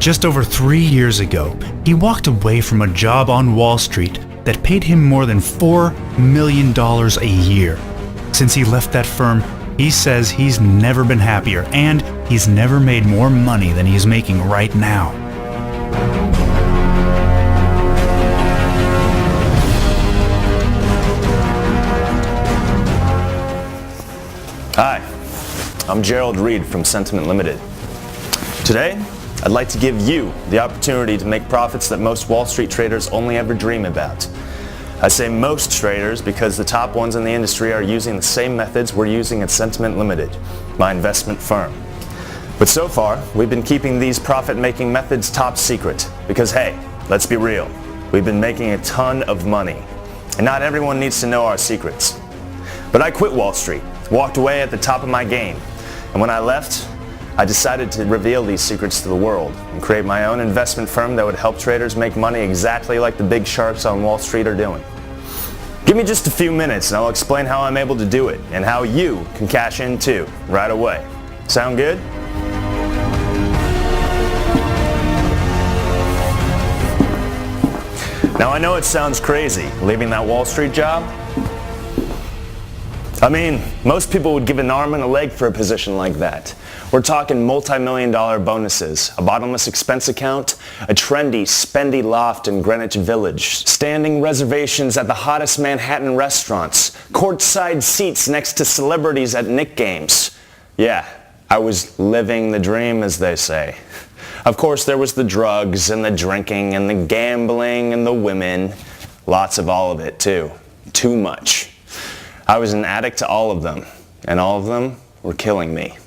Just over 3 years ago, he walked away from a job on Wall Street that paid him more than $4 million a year. Since he left that firm, he says he's never been happier and he's never made more money than he's making right now. Hi, I'm Gerald Reed from Sentiment Limited. Today, I'd like to give you the opportunity to make profits that most Wall Street traders only ever dream about. I say most traders because the top ones in the industry are using the same methods we're using at Sentiment Limited, my investment firm. But so far, we've been keeping these profit-making methods top secret because, hey, let's be real, we've been making a ton of money. And not everyone needs to know our secrets. But I quit Wall Street, walked away at the top of my game, and when I left, I decided to reveal these secrets to the world and create my own investment firm that would help traders make money exactly like the big sharks on Wall Street are doing. Give me just a few minutes and I'll explain how I'm able to do it and how you can cash in too, right away. Sound good? Now I know it sounds crazy, leaving that Wall Street job. I mean, most people would give an arm and a leg for a position like that. We're talking multi-million-dollar bonuses, a bottomless expense account, a trendy, spendy loft in Greenwich Village, standing reservations at the hottest Manhattan restaurants, courtside seats next to celebrities at Knicks games. Yeah, I was living the dream, as they say. Of course, there was the drugs and the drinking and the gambling and the women. Lots of all of it, too. Too much. I was an addict to all of them, and all of them were killing me.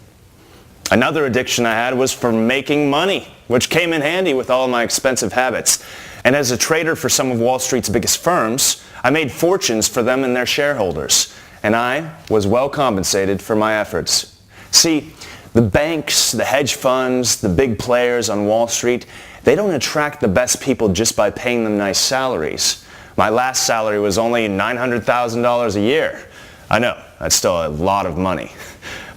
Another addiction I had was for making money, which came in handy with all of my expensive habits. And as a trader for some of Wall Street's biggest firms, I made fortunes for them and their shareholders. And I was well compensated for my efforts. See, the banks, the hedge funds, the big players on Wall Street, they don't attract the best people just by paying them nice salaries. My last salary was only $900,000 a year. I know, that's still a lot of money.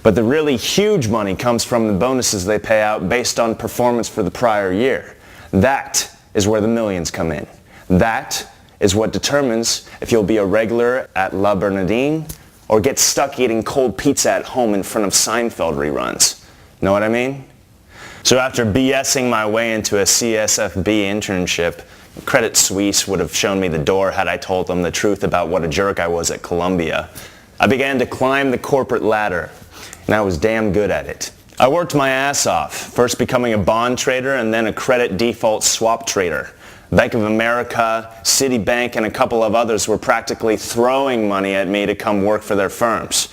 But the really huge money comes from the bonuses they pay out based on performance for the prior year. That is where the millions come in. That is what determines if you'll be a regular at La Bernardine or get stuck eating cold pizza at home in front of Seinfeld reruns. Know what I mean? So after BSing my way into a CSFB internship, Credit Suisse would have shown me the door had I told them the truth about what a jerk I was at Columbia. I began to climb the corporate ladder, and I was damn good at it. I worked my ass off, first becoming a bond trader and then a credit default swap trader. Bank of America, Citibank, and a couple of others were practically throwing money at me to come work for their firms.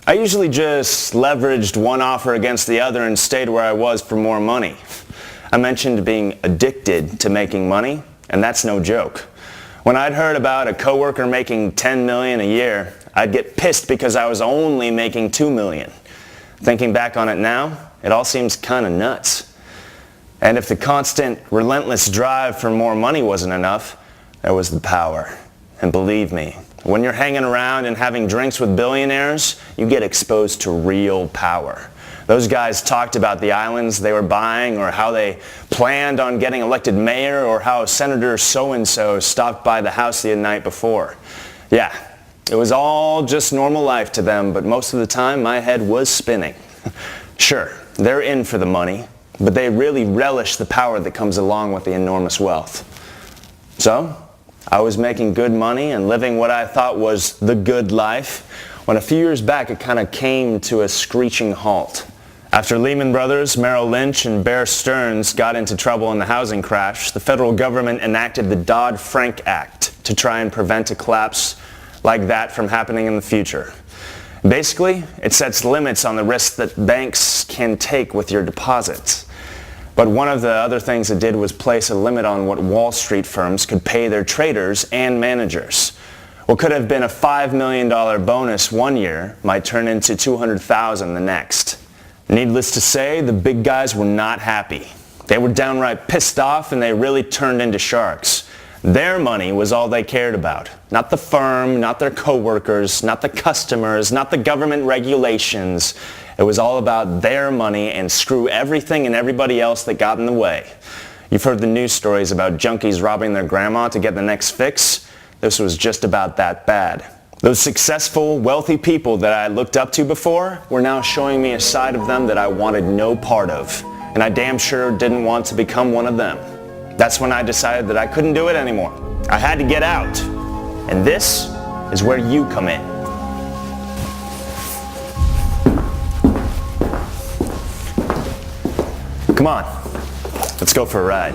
I usually just leveraged one offer against the other and stayed where I was for more money. I mentioned being addicted to making money, and that's no joke. When I'd heard about a coworker making $10 million a year, I'd get pissed because I was only making $2 million. Thinking back on it now, it all seems kind of nuts. And if the constant, relentless drive for more money wasn't enough, there was the power. And believe me, when you're hanging around and having drinks with billionaires, you get exposed to real power. Those guys talked about the islands they were buying or how they planned on getting elected mayor or how Senator so-and-so stopped by the house the night before. Yeah, it was all just normal life to them, but most of the time my head was spinning. Sure, they're in for the money, but they really relish the power that comes along with the enormous wealth. So, I was making good money and living what I thought was the good life, when a few years back it kind of came to a screeching halt. After Lehman Brothers, Merrill Lynch, and Bear Stearns got into trouble in the housing crash, the federal government enacted the Dodd-Frank Act to try and prevent a collapse like that from happening in the future. Basically, it sets limits on the risks that banks can take with your deposits. But one of the other things it did was place a limit on what Wall Street firms could pay their traders and managers. What could have been a $5 million bonus one year might turn into $200,000 the next. Needless to say, the big guys were not happy. They were downright pissed off and they really turned into sharks. Their money was all they cared about. Not the firm, not their coworkers, not the customers, not the government regulations. It was all about their money and screw everything and everybody else that got in the way. You've heard the news stories about junkies robbing their grandma to get the next fix. This was just about that bad. Those successful, wealthy people that I looked up to before were now showing me a side of them that I wanted no part of. And I damn sure didn't want to become one of them. That's when I decided that I couldn't do it anymore. I had to get out. And this is where you come in. Come on, let's go for a ride.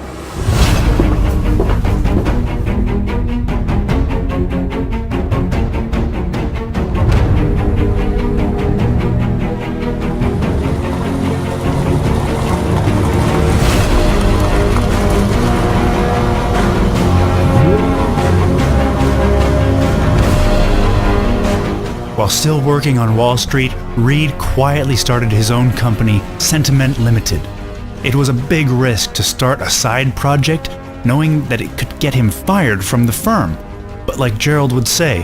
While still working on Wall Street, Reed quietly started his own company, Sentiment Limited. It was a big risk to start a side project, knowing that it could get him fired from the firm. But like Gerald would say,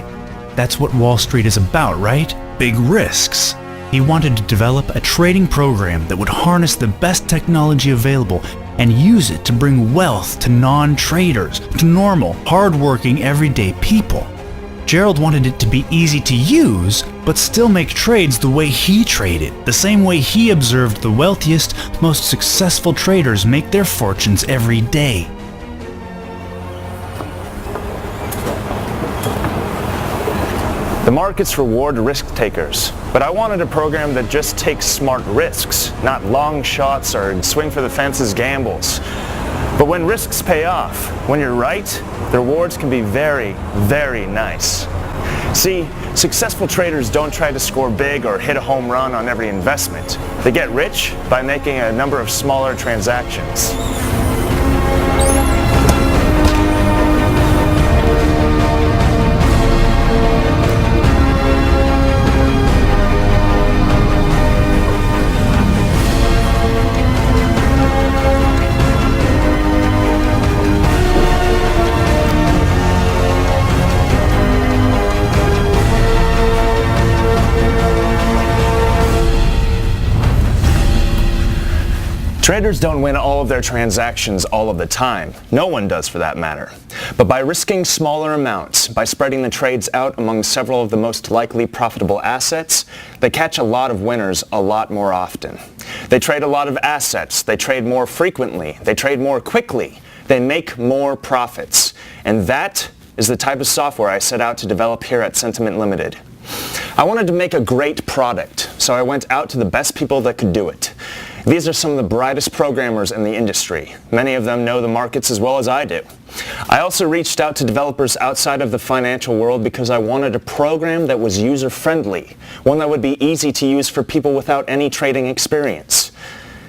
that's what Wall Street is about, right? Big risks. He wanted to develop a trading program that would harness the best technology available and use it to bring wealth to non-traders, to normal, hard-working, everyday people. Gerald wanted it to be easy to use, but still make trades the way he traded, the same way he observed the wealthiest, most successful traders make their fortunes every day. The markets reward risk takers, but I wanted a program that just takes smart risks, not long shots or swing for the fences gambles. But when risks pay off, when you're right, the rewards can be very, very nice. See, successful traders don't try to score big or hit a home run on every investment. They get rich by making a number of smaller transactions. Traders don't win all of their transactions all of the time. No one does for that matter. But by risking smaller amounts, by spreading the trades out among several of the most likely profitable assets, they catch a lot of winners a lot more often. They trade a lot of assets, they trade more frequently, they trade more quickly, they make more profits. And that is the type of software I set out to develop here at Sentiment Limited. I wanted to make a great product, so I went out to the best people that could do it. These are some of the brightest programmers in the industry. Many of them know the markets as well as I do. I also reached out to developers outside of the financial world because I wanted a program that was user-friendly, one that would be easy to use for people without any trading experience.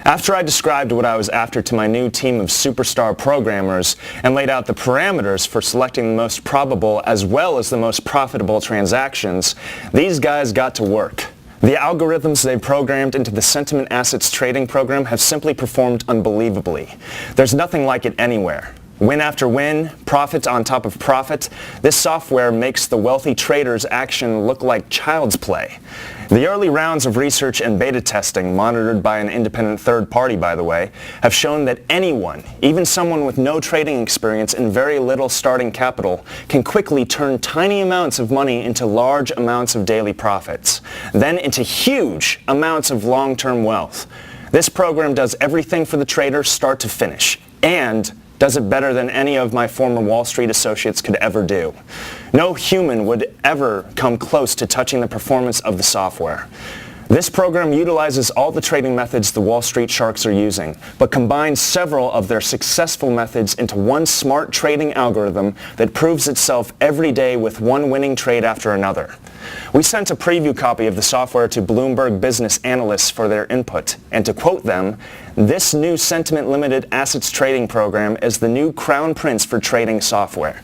After I described what I was after to my new team of superstar programmers and laid out the parameters for selecting the most probable as well as the most profitable transactions, these guys got to work. The algorithms they programmed into the Sentiment Assets trading program have simply performed unbelievably. There's nothing like it anywhere. Win after win, profit on top of profit, this software makes the wealthy trader's action look like child's play. The early rounds of research and beta testing, monitored by an independent third party by the way, have shown that anyone, even someone with no trading experience and very little starting capital, can quickly turn tiny amounts of money into large amounts of daily profits, then into huge amounts of long-term wealth. This program does everything for the trader start to finish, and does it better than any of my former Wall Street associates could ever do. No human would ever come close to touching the performance of the software. This program utilizes all the trading methods the Wall Street sharks are using, but combines several of their successful methods into one smart trading algorithm that proves itself every day with one winning trade after another. We sent a preview copy of the software to Bloomberg business analysts for their input, and to quote them, "This new Sentiment Limited Assets Trading Program is the new crown prince for trading software.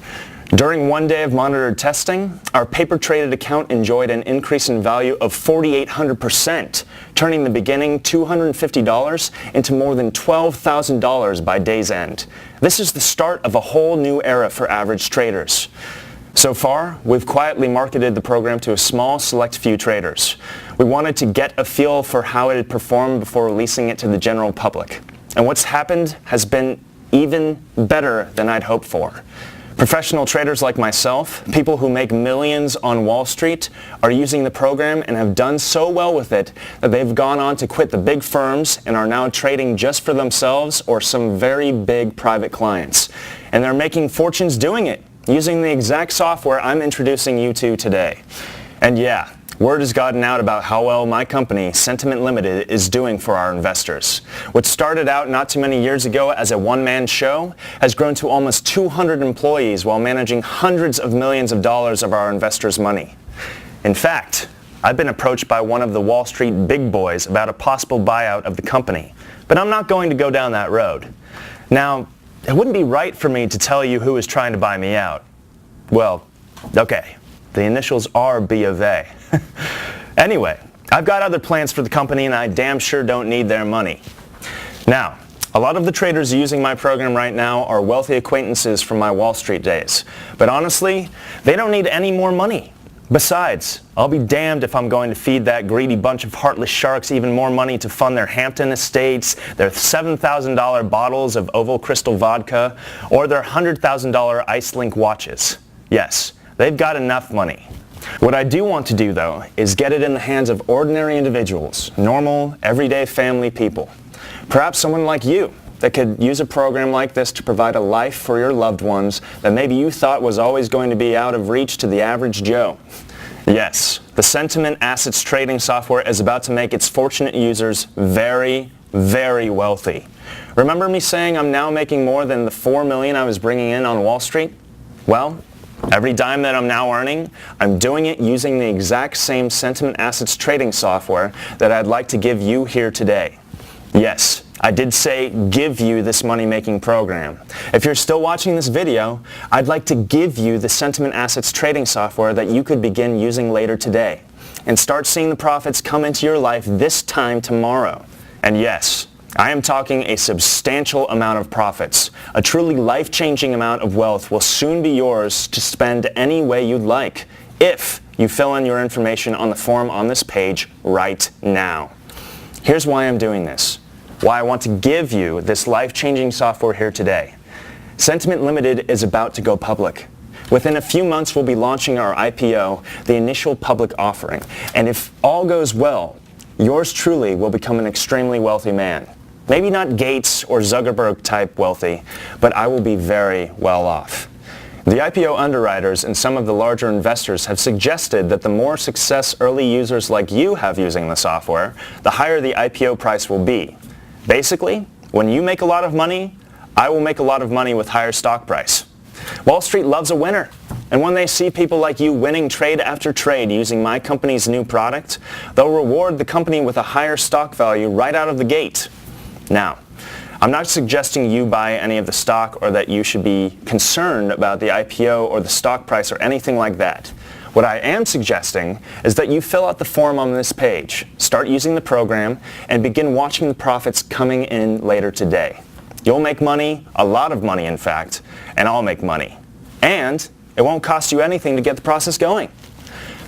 During one day of monitored testing, our paper-traded account enjoyed an increase in value of 4,800%, turning the beginning $250 into more than $12,000 by day's end. This is the start of a whole new era for average traders. So far, we've quietly marketed the program to a small, select few traders. We wanted to get a feel for how it had performed before releasing it to the general public. And what's happened has been even better than I'd hoped for. Professional traders like myself, people who make millions on Wall Street, are using the program and have done so well with it that they've gone on to quit the big firms and are now trading just for themselves or some very big private clients. And they're making fortunes doing it, using the exact software I'm introducing you to today. And yeah, word has gotten out about how well my company, Sentiment Limited, is doing for our investors. What started out not too many years ago as a one-man show has grown to almost 200 employees while managing hundreds of millions of dollars of our investors' money. In fact, I've been approached by one of the Wall Street big boys about a possible buyout of the company, but I'm not going to go down that road. Now, it wouldn't be right for me to tell you who is trying to buy me out. Well, okay. The initials are B of A. Anyway, I've got other plans for the company and I damn sure don't need their money. Now, a lot of the traders using my program right now are wealthy acquaintances from my Wall Street days. But honestly, they don't need any more money. Besides, I'll be damned if I'm going to feed that greedy bunch of heartless sharks even more money to fund their Hampton estates, their $7,000 bottles of Oval Crystal vodka, or their $100,000 IceLink watches. Yes, they've got enough money. What I do want to do, though, is get it in the hands of ordinary individuals, normal, everyday family people. Perhaps someone like you that could use a program like this to provide a life for your loved ones that maybe you thought was always going to be out of reach to the average Joe. Yes, the Sentiment Assets trading software is about to make its fortunate users very, very wealthy. Remember me saying I'm now making more than the $4 million I was bringing in on Wall Street? Well, every dime that I'm now earning, I'm doing it using the exact same Sentiment Assets trading software that I'd like to give you here today. Yes, I did say give you this money-making program. If you're still watching this video, I'd like to give you the Sentiment Assets trading software that you could begin using later today and start seeing the profits come into your life this time tomorrow. And yes, I am talking a substantial amount of profits. A truly life-changing amount of wealth will soon be yours to spend any way you'd like if you fill in your information on the form on this page right now. Here's why I'm doing this. Why I want to give you this life-changing software here today. Sentiment Limited is about to go public. Within a few months, we'll be launching our IPO, the initial public offering. And if all goes well, yours truly will become an extremely wealthy man. Maybe not Gates or Zuckerberg type wealthy, but I will be very well off. The IPO underwriters and some of the larger investors have suggested that the more success early users like you have using the software, the higher the IPO price will be. Basically, when you make a lot of money, I will make a lot of money with higher stock price. Wall Street loves a winner. And when they see people like you winning trade after trade using my company's new product, they'll reward the company with a higher stock value right out of the gate. Now, I'm not suggesting you buy any of the stock or that you should be concerned about the IPO or the stock price or anything like that. What I am suggesting is that you fill out the form on this page, start using the program, and begin watching the profits coming in later today. You'll make money, a lot of money in fact, and I'll make money. And it won't cost you anything to get the process going.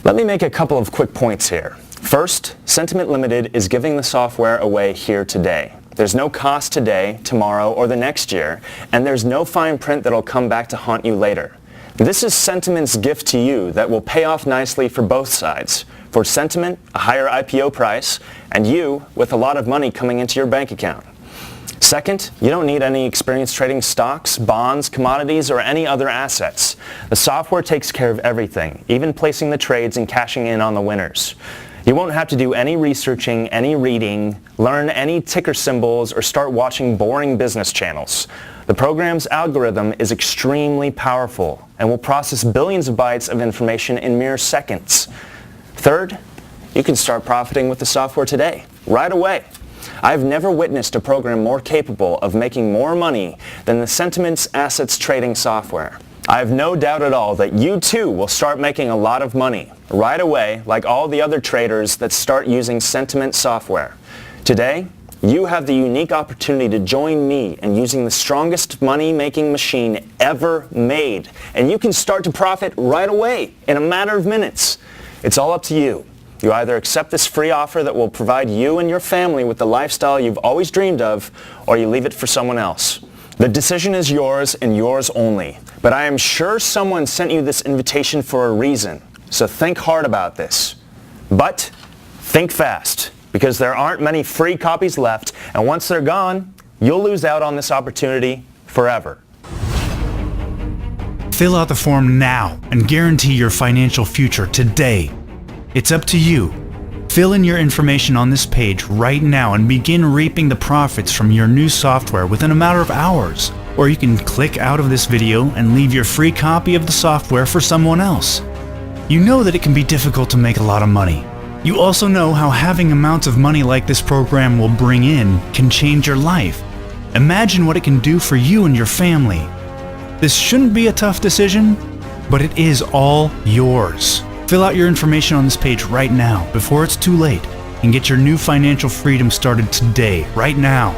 Let me make a couple of quick points here. First, Sentiment Limited is giving the software away here today. There's no cost today, tomorrow, or the next year, and there's no fine print that'll come back to haunt you later. This is Sentiment's gift to you that will pay off nicely for both sides. For Sentiment, a higher IPO price, and you with a lot of money coming into your bank account. Second, you don't need any experience trading stocks, bonds, commodities, or any other assets. The software takes care of everything, even placing the trades and cashing in on the winners. You won't have to do any researching, any reading, learn any ticker symbols, or start watching boring business channels. The program's algorithm is extremely powerful and will process billions of bytes of information in mere seconds. Third, you can start profiting with the software today, right away. I've never witnessed a program more capable of making more money than the Sentiment's Assets trading software. I have no doubt at all that you too will start making a lot of money right away, like all the other traders that start using Sentiment software. Today, you have the unique opportunity to join me in using the strongest money-making machine ever made. And you can start to profit right away in a matter of minutes. It's all up to you. You either accept this free offer that will provide you and your family with the lifestyle you've always dreamed of, or you leave it for someone else. The decision is yours and yours only. But I am sure someone sent you this invitation for a reason. So think hard about this. But think fast, because there aren't many free copies left, and once they're gone, you'll lose out on this opportunity forever. Fill out the form now and guarantee your financial future today. It's up to you. Fill in your information on this page right now and begin reaping the profits from your new software within a matter of hours. Or you can click out of this video and leave your free copy of the software for someone else. You know that it can be difficult to make a lot of money. You also know how having amounts of money like this program will bring in can change your life. Imagine what it can do for you and your family. This shouldn't be a tough decision, but it is all yours. Fill out your information on this page right now before it's too late and get your new financial freedom started today, right now.